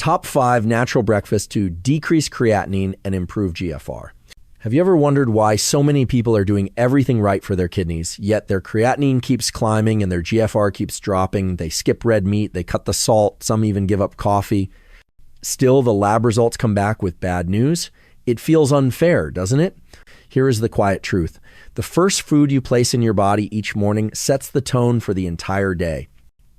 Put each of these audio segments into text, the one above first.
Top 5 natural breakfasts to decrease creatinine and improve GFR. Have you ever wondered why so many people are doing everything right for their kidneys, yet their creatinine keeps climbing and their GFR keeps dropping? They skip red meat, they cut the salt, some even give up coffee. Still, the lab results come back with bad news. It feels unfair, doesn't it? Here is the quiet truth. The first food you place in your body each morning sets the tone for the entire day.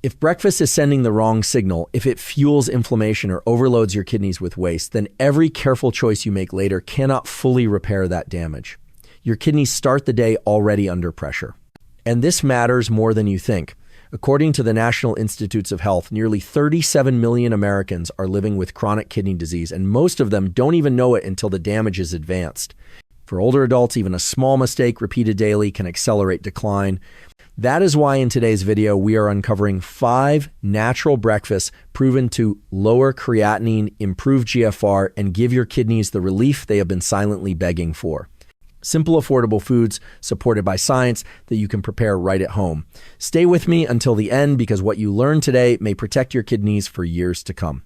If breakfast is sending the wrong signal, if it fuels inflammation or overloads your kidneys with waste, then every careful choice you make later cannot fully repair that damage. Your kidneys start the day already under pressure. And this matters more than you think. According to the National Institutes of Health, nearly 37 million Americans are living with chronic kidney disease, and most of them don't even know it until the damage is advanced. For older adults, even a small mistake repeated daily can accelerate decline. That is why in today's video, we are uncovering 5 natural breakfasts proven to lower creatinine, improve GFR, and give your kidneys the relief they have been silently begging for. Simple, affordable foods supported by science that you can prepare right at home. Stay with me until the end because what you learn today may protect your kidneys for years to come.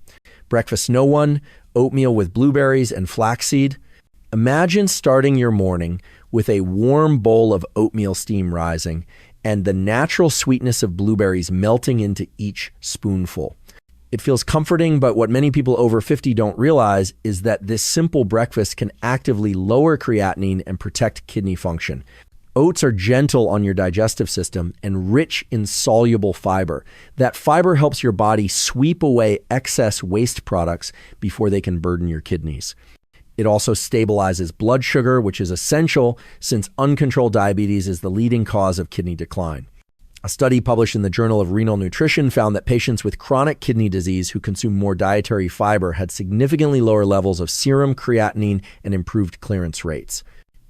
Breakfast no. 1, oatmeal with blueberries and flaxseed. Imagine starting your morning with a warm bowl of oatmeal steam rising and the natural sweetness of blueberries melting into each spoonful. It feels comforting, but what many people over 50 don't realize is that this simple breakfast can actively lower creatinine and protect kidney function. Oats are gentle on your digestive system and rich in soluble fiber. That fiber helps your body sweep away excess waste products before they can burden your kidneys. It also stabilizes blood sugar, which is essential since uncontrolled diabetes is the leading cause of kidney decline. A study published in the Journal of Renal Nutrition found that patients with chronic kidney disease who consume more dietary fiber had significantly lower levels of serum creatinine and improved clearance rates.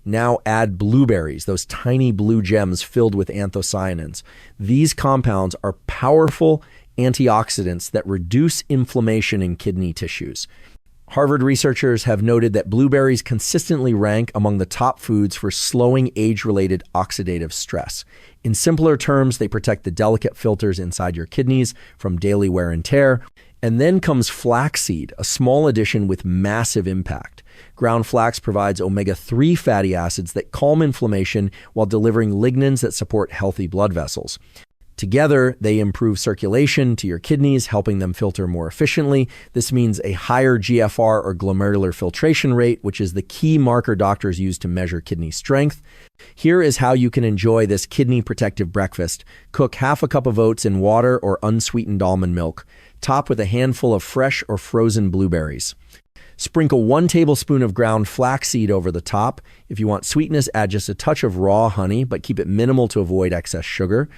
Now add blueberries, those tiny blue gems filled with anthocyanins. These compounds are powerful antioxidants that reduce inflammation in kidney tissues. Harvard researchers have noted that blueberries consistently rank among the top foods for slowing age-related oxidative stress. In simpler terms, they protect the delicate filters inside your kidneys from daily wear and tear. And then comes flaxseed, a small addition with massive impact. Ground flax provides omega-3 fatty acids that calm inflammation while delivering lignans that support healthy blood vessels. Together, they improve circulation to your kidneys, helping them filter more efficiently. This means a higher GFR or glomerular filtration rate, which is the key marker doctors use to measure kidney strength. Here is how you can enjoy this kidney protective breakfast. Cook half a cup of oats in water or unsweetened almond milk. Top with a handful of fresh or frozen blueberries. Sprinkle 1 tablespoon of ground flaxseed over the top. If you want sweetness, add just a touch of raw honey, but keep it minimal to avoid excess sugar.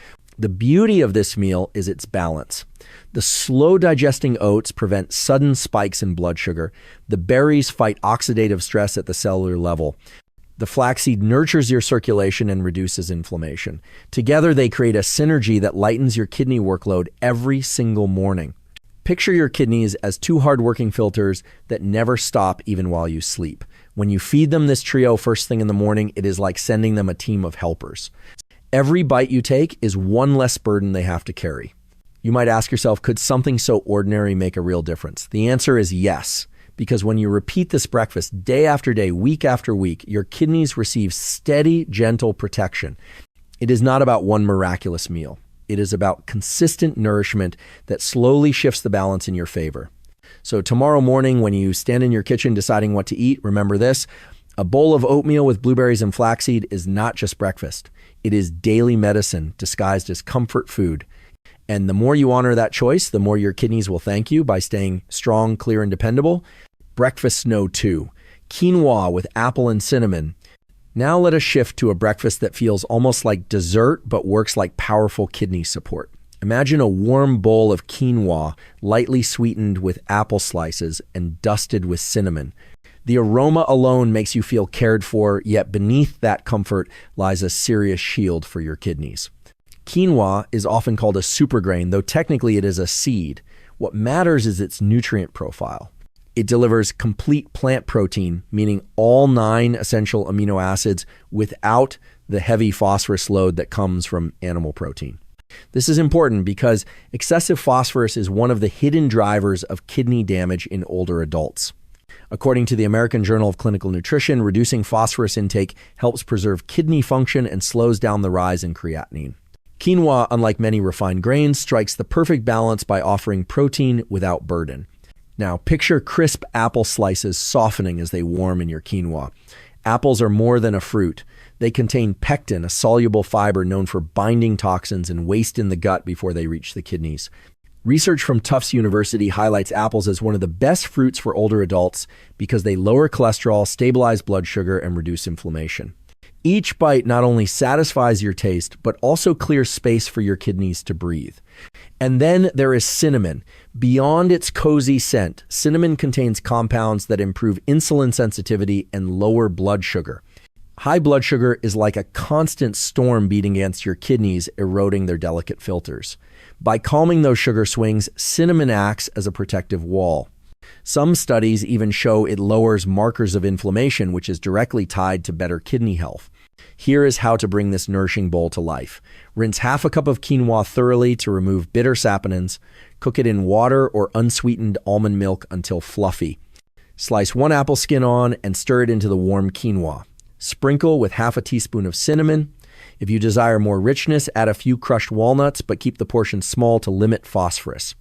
The beauty of this meal is its balance. The slow digesting oats prevent sudden spikes in blood sugar. The berries fight oxidative stress at the cellular level. The flaxseed nurtures your circulation and reduces inflammation. Together, they create a synergy that lightens your kidney workload every single morning. Picture your kidneys as 2 hard-working filters that never stop even while you sleep. When you feed them this trio first thing in the morning, it is like sending them a team of helpers. Every bite you take is 1 less burden they have to carry. You might ask yourself, could something so ordinary make a real difference? The answer is yes, because when you repeat this breakfast day after day, week after week, your kidneys receive steady, gentle protection. It is not about one miraculous meal. It is about consistent nourishment that slowly shifts the balance in your favor. So tomorrow morning, when you stand in your kitchen deciding what to eat, remember this: a bowl of oatmeal with blueberries and flaxseed is not just breakfast. It is daily medicine disguised as comfort food. And the more you honor that choice, the more your kidneys will thank you by staying strong, clear, and dependable. Breakfast no. 2, quinoa with apple and cinnamon. Now let us shift to a breakfast that feels almost like dessert, but works like powerful kidney support. Imagine a warm bowl of quinoa, lightly sweetened with apple slices and dusted with cinnamon. The aroma alone makes you feel cared for, yet beneath that comfort lies a serious shield for your kidneys. Quinoa is often called a supergrain, though technically it is a seed. What matters is its nutrient profile. It delivers complete plant protein, meaning all 9 essential amino acids without the heavy phosphorus load that comes from animal protein. This is important because excessive phosphorus is one of the hidden drivers of kidney damage in older adults. According to the American Journal of Clinical Nutrition, reducing phosphorus intake helps preserve kidney function and slows down the rise in creatinine. Quinoa, unlike many refined grains, strikes the perfect balance by offering protein without burden. Now, picture crisp apple slices softening as they warm in your quinoa. Apples are more than a fruit. They contain pectin, a soluble fiber known for binding toxins and waste in the gut before they reach the kidneys. Research from Tufts University highlights apples as one of the best fruits for older adults because they lower cholesterol, stabilize blood sugar, and reduce inflammation. Each bite not only satisfies your taste, but also clears space for your kidneys to breathe. And then there is cinnamon. Beyond its cozy scent, cinnamon contains compounds that improve insulin sensitivity and lower blood sugar. High blood sugar is like a constant storm beating against your kidneys, eroding their delicate filters. By calming those sugar swings, cinnamon acts as a protective wall. Some studies even show it lowers markers of inflammation, which is directly tied to better kidney health. Here is how to bring this nourishing bowl to life. Rinse half a cup of quinoa thoroughly to remove bitter saponins. Cook it in water or unsweetened almond milk until fluffy. Slice one apple skin on and stir it into the warm quinoa. Sprinkle with half a teaspoon of cinnamon. If you desire more richness, add a few crushed walnuts, but keep the portion small to limit phosphorus.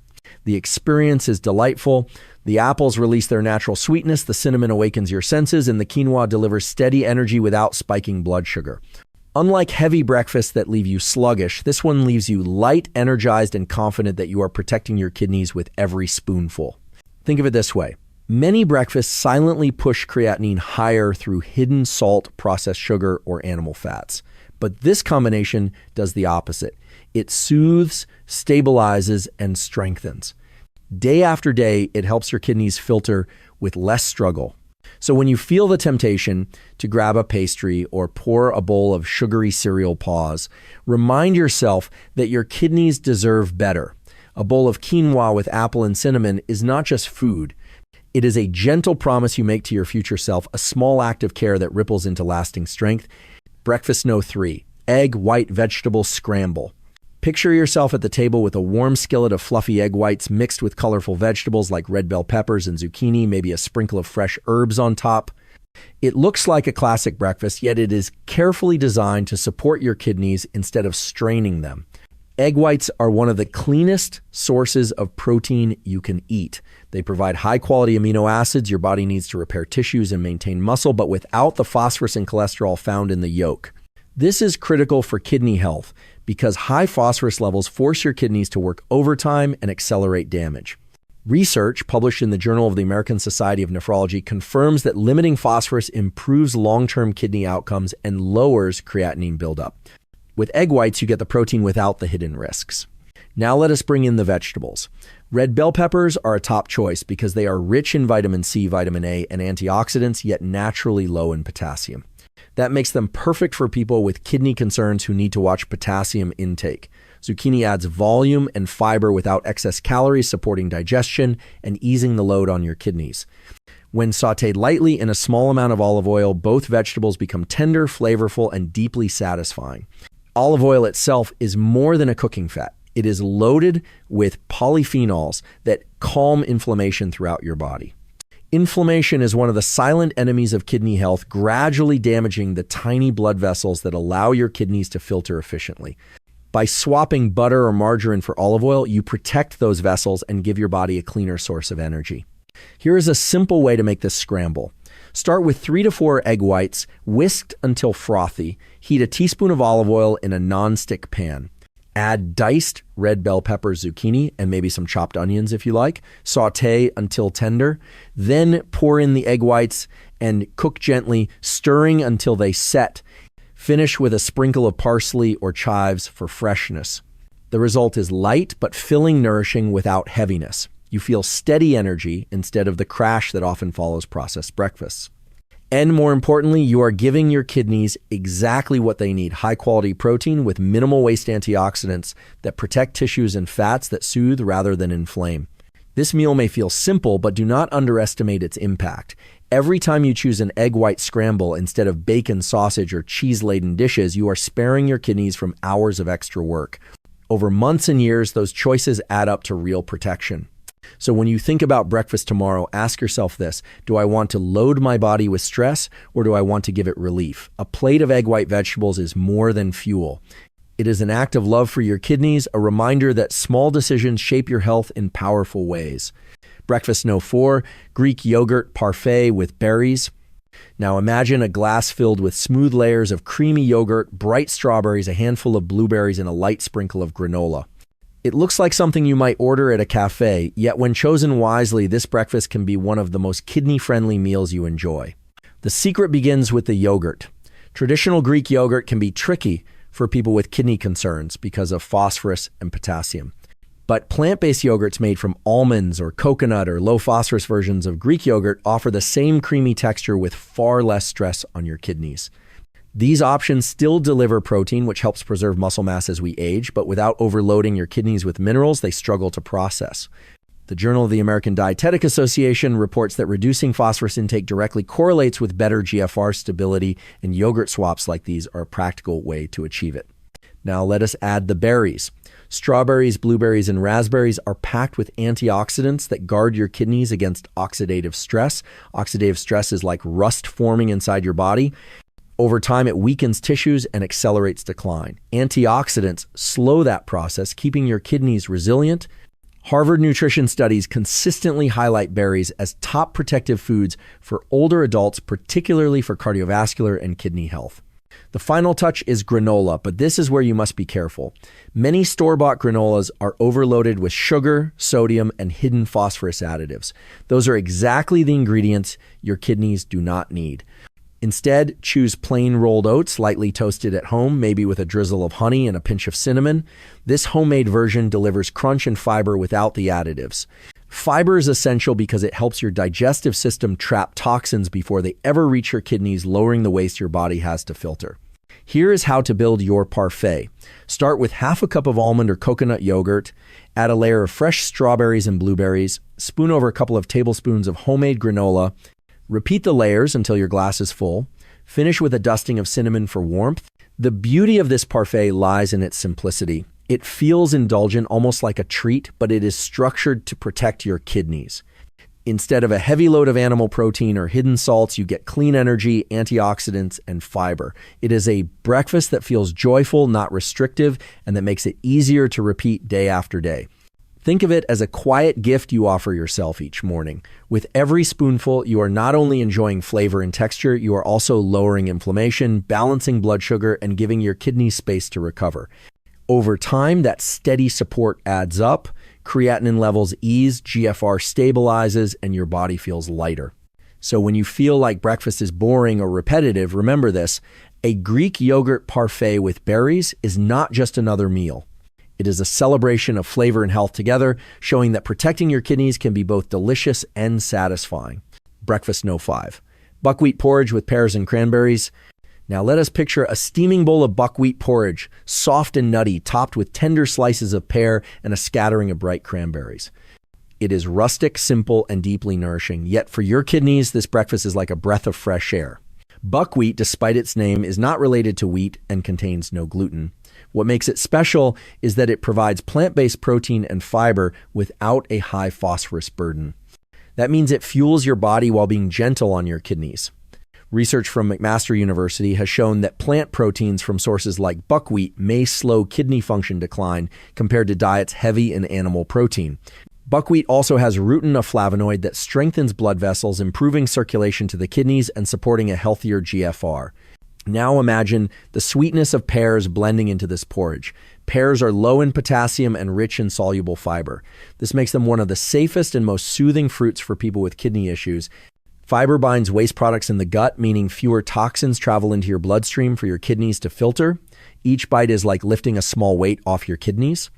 The experience is delightful. The apples release their natural sweetness, the cinnamon awakens your senses, and the quinoa delivers steady energy without spiking blood sugar. Unlike heavy breakfasts that leave you sluggish, this one leaves you light, energized, and confident that you are protecting your kidneys with every spoonful. Think of it this way. Many breakfasts silently push creatinine higher through hidden salt, processed sugar, or animal fats. But this combination does the opposite. It soothes, stabilizes, and strengthens. Day after day, it helps your kidneys filter with less struggle. So when you feel the temptation to grab a pastry or pour a bowl of sugary cereal, pause. Remind yourself that your kidneys deserve better. A bowl of quinoa with apple and cinnamon is not just food. It is a gentle promise you make to your future self, a small act of care that ripples into lasting strength. Breakfast No. 3, egg white vegetable scramble. Picture yourself at the table with a warm skillet of fluffy egg whites mixed with colorful vegetables like red bell peppers and zucchini, maybe a sprinkle of fresh herbs on top. It looks like a classic breakfast, yet it is carefully designed to support your kidneys instead of straining them. Egg whites are one of the cleanest sources of protein you can eat. They provide high-quality amino acids your body needs to repair tissues and maintain muscle, but without the phosphorus and cholesterol found in the yolk. This is critical for kidney health because high phosphorus levels force your kidneys to work overtime and accelerate damage. Research published in the Journal of the American Society of Nephrology confirms that limiting phosphorus improves long-term kidney outcomes and lowers creatinine buildup. With egg whites, you get the protein without the hidden risks. Now let us bring in the vegetables. Red bell peppers are a top choice because they are rich in vitamin C, vitamin A, and antioxidants, yet naturally low in potassium. That makes them perfect for people with kidney concerns who need to watch potassium intake. Zucchini adds volume and fiber without excess calories, supporting digestion and easing the load on your kidneys. When sautéed lightly in a small amount of olive oil, both vegetables become tender, flavorful, and deeply satisfying. Olive oil itself is more than a cooking fat. It is loaded with polyphenols that calm inflammation throughout your body. Inflammation is one of the silent enemies of kidney health, gradually damaging the tiny blood vessels that allow your kidneys to filter efficiently. By swapping butter or margarine for olive oil, you protect those vessels and give your body a cleaner source of energy. Here is a simple way to make this scramble. Start with 3 to 4 egg whites, whisked until frothy. Heat a teaspoon of olive oil in a non-stick pan. Add diced red bell peppers, zucchini, and maybe some chopped onions if you like. Sauté until tender. Then pour in the egg whites and cook gently, stirring until they set. Finish with a sprinkle of parsley or chives for freshness. The result is light but filling, nourishing without heaviness. You feel steady energy instead of the crash that often follows processed breakfasts. And more importantly, you are giving your kidneys exactly what they need: high-quality protein with minimal waste antioxidants that protect tissues and fats that soothe rather than inflame. This meal may feel simple, but do not underestimate its impact. Every time you choose an egg white scramble instead of bacon, sausage, or cheese-laden dishes, you are sparing your kidneys from hours of extra work. Over months and years, those choices add up to real protection. So when you think about breakfast tomorrow, ask yourself this: do I want to load my body with stress, or do I want to give it relief? A plate of egg white vegetables is more than fuel. It is an act of love for your kidneys, a reminder that small decisions shape your health in powerful ways. Breakfast No. 4, Greek yogurt parfait with berries. Now imagine a glass filled with smooth layers of creamy yogurt, bright strawberries, a handful of blueberries, and a light sprinkle of granola. It looks like something you might order at a cafe, yet when chosen wisely, this breakfast can be one of the most kidney-friendly meals you enjoy. The secret begins with the yogurt. Traditional Greek yogurt can be tricky for people with kidney concerns because of phosphorus and potassium. But plant-based yogurts made from almonds or coconut or low-phosphorus versions of Greek yogurt offer the same creamy texture with far less stress on your kidneys. These options still deliver protein, which helps preserve muscle mass as we age, but without overloading your kidneys with minerals they struggle to process. The Journal of the American Dietetic Association reports that reducing phosphorus intake directly correlates with better GFR stability, and yogurt swaps like these are a practical way to achieve it. Now let us add the berries. Strawberries, blueberries, and raspberries are packed with antioxidants that guard your kidneys against oxidative stress. Oxidative stress is like rust forming inside your body. Over time, it weakens tissues and accelerates decline. Antioxidants slow that process, keeping your kidneys resilient. Harvard nutrition studies consistently highlight berries as top protective foods for older adults, particularly for cardiovascular and kidney health. The final touch is granola, but this is where you must be careful. Many store-bought granolas are overloaded with sugar, sodium, and hidden phosphorus additives. Those are exactly the ingredients your kidneys do not need. Instead, choose plain rolled oats, lightly toasted at home, maybe with a drizzle of honey and a pinch of cinnamon. This homemade version delivers crunch and fiber without the additives. Fiber is essential because it helps your digestive system trap toxins before they ever reach your kidneys, lowering the waste your body has to filter. Here is how to build your parfait. Start with half a cup of almond or coconut yogurt, add a layer of fresh strawberries and blueberries, spoon over a couple of tablespoons of homemade granola. Repeat the layers until your glass is full. Finish with a dusting of cinnamon for warmth. The beauty of this parfait lies in its simplicity. It feels indulgent, almost like a treat, but it is structured to protect your kidneys. Instead of a heavy load of animal protein or hidden salts, you get clean energy, antioxidants, and fiber. It is a breakfast that feels joyful, not restrictive, and that makes it easier to repeat day after day. Think of it as a quiet gift you offer yourself each morning. With every spoonful, you are not only enjoying flavor and texture, you are also lowering inflammation, balancing blood sugar, and giving your kidneys space to recover. Over time, that steady support adds up, creatinine levels ease, GFR stabilizes, and your body feels lighter. So when you feel like breakfast is boring or repetitive, remember this: a Greek yogurt parfait with berries is not just another meal. It is a celebration of flavor and health together, showing that protecting your kidneys can be both delicious and satisfying. Breakfast No. 5, buckwheat porridge with pears and cranberries. Now let us picture a steaming bowl of buckwheat porridge, soft and nutty, topped with tender slices of pear and a scattering of bright cranberries. It is rustic, simple, and deeply nourishing, yet for your kidneys, this breakfast is like a breath of fresh air. Buckwheat, despite its name, is not related to wheat and contains no gluten. What makes it special is that it provides plant-based protein and fiber without a high phosphorus burden. That means it fuels your body while being gentle on your kidneys. Research from McMaster University has shown that plant proteins from sources like buckwheat may slow kidney function decline compared to diets heavy in animal protein. Buckwheat also has rutin, a flavonoid that strengthens blood vessels, improving circulation to the kidneys and supporting a healthier GFR. Now imagine the sweetness of pears blending into this porridge. Pears are low in potassium and rich in soluble fiber. This makes them one of the safest and most soothing fruits for people with kidney issues. Fiber binds waste products in the gut, meaning fewer toxins travel into your bloodstream for your kidneys to filter. Each bite is like lifting a small weight off your kidneys.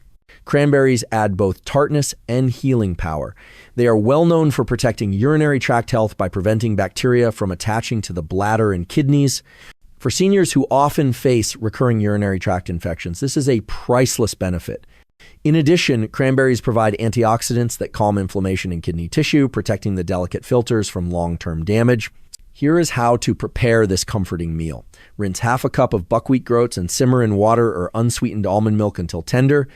Cranberries add both tartness and healing power. They are well known for protecting urinary tract health by preventing bacteria from attaching to the bladder and kidneys. For seniors who often face recurring urinary tract infections, this is a priceless benefit. In addition, cranberries provide antioxidants that calm inflammation in kidney tissue, protecting the delicate filters from long-term damage. Here is how to prepare this comforting meal. Rinse half a cup of buckwheat groats and simmer in water or unsweetened almond milk until tender.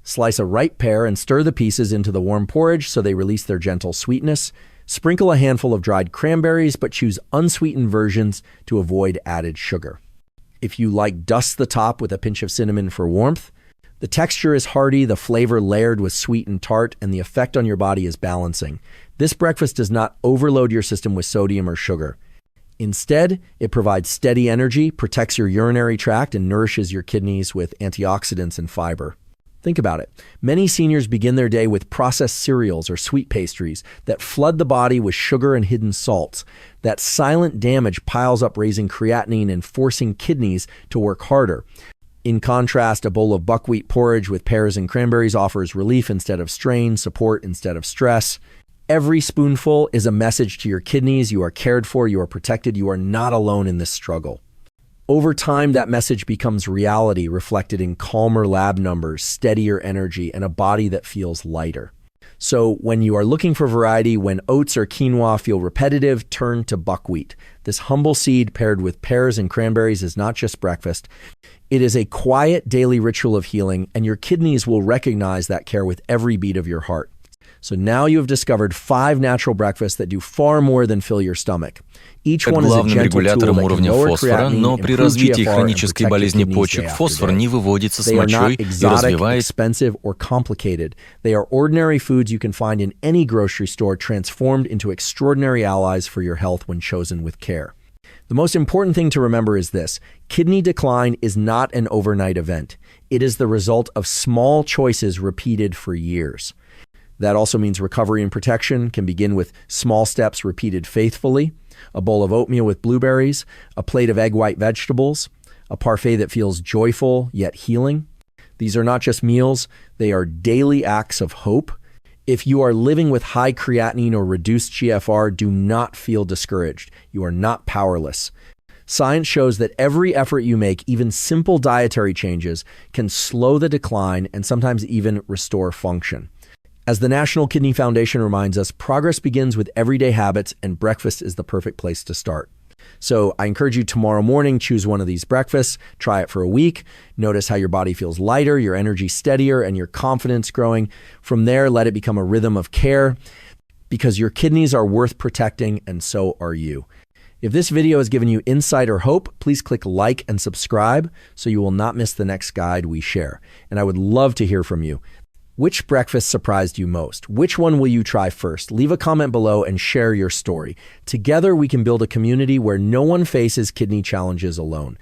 Slice a ripe pear and stir the pieces into the warm porridge so they release their gentle sweetness. Sprinkle a handful of dried cranberries, but choose unsweetened versions to avoid added sugar. If you like, dust the top with a pinch of cinnamon for warmth. The texture is hearty, the flavor layered with sweet and tart, and the effect on your body is balancing. This breakfast does not overload your system with sodium or sugar. Instead, it provides steady energy, protects your urinary tract, and nourishes your kidneys with antioxidants and fiber. Think about it. Many seniors begin their day with processed cereals or sweet pastries that flood the body with sugar and hidden salts. That silent damage piles up, raising creatinine and forcing kidneys to work harder. In contrast, a bowl of buckwheat porridge with pears and cranberries offers relief instead of strain, support instead of stress. Every spoonful is a message to your kidneys. You are cared for, you are protected, you are not alone in this struggle. Over time, that message becomes reality, reflected in calmer lab numbers, steadier energy, and a body that feels lighter. So when you are looking for variety, when oats or quinoa feel repetitive, turn to buckwheat. This humble seed paired with pears and cranberries is not just breakfast. It is a quiet daily ritual of healing, and your kidneys will recognize that care with every beat of your heart. So now you have discovered 5 natural breakfasts that do far more than fill your stomach. Each one is a gentle tool that can lower creatinine, но при improve развитии GFR, and хронической protect your болезни kidneys почек day after фосфор day. не выводится с They are not мочой и exotic, развивает expensive, or complicated. They are ordinary foods you can find in any grocery store, transformed into extraordinary allies for your health when chosen with care. The most important thing to remember is this: kidney decline is not an overnight event. It is the result of small choices repeated for years. That also means recovery and protection can begin with small steps repeated faithfully: a bowl of oatmeal with blueberries, a plate of egg white vegetables, a parfait that feels joyful yet healing. These are not just meals, they are daily acts of hope. If you are living with high creatinine or reduced GFR, do not feel discouraged. You are not powerless. Science shows that every effort you make, even simple dietary changes, can slow the decline and sometimes even restore function. As the National Kidney Foundation reminds us, progress begins with everyday habits, and breakfast is the perfect place to start. So I encourage you tomorrow morning, choose one of these breakfasts, try it for a week, notice how your body feels lighter, your energy steadier, and your confidence growing. From there, let it become a rhythm of care, because your kidneys are worth protecting, and so are you. If this video has given you insight or hope, please click like and subscribe so you will not miss the next guide we share. And I would love to hear from you. Which breakfast surprised you most? Which one will you try first? Leave a comment below and share your story. Together, we can build a community where no one faces kidney challenges alone.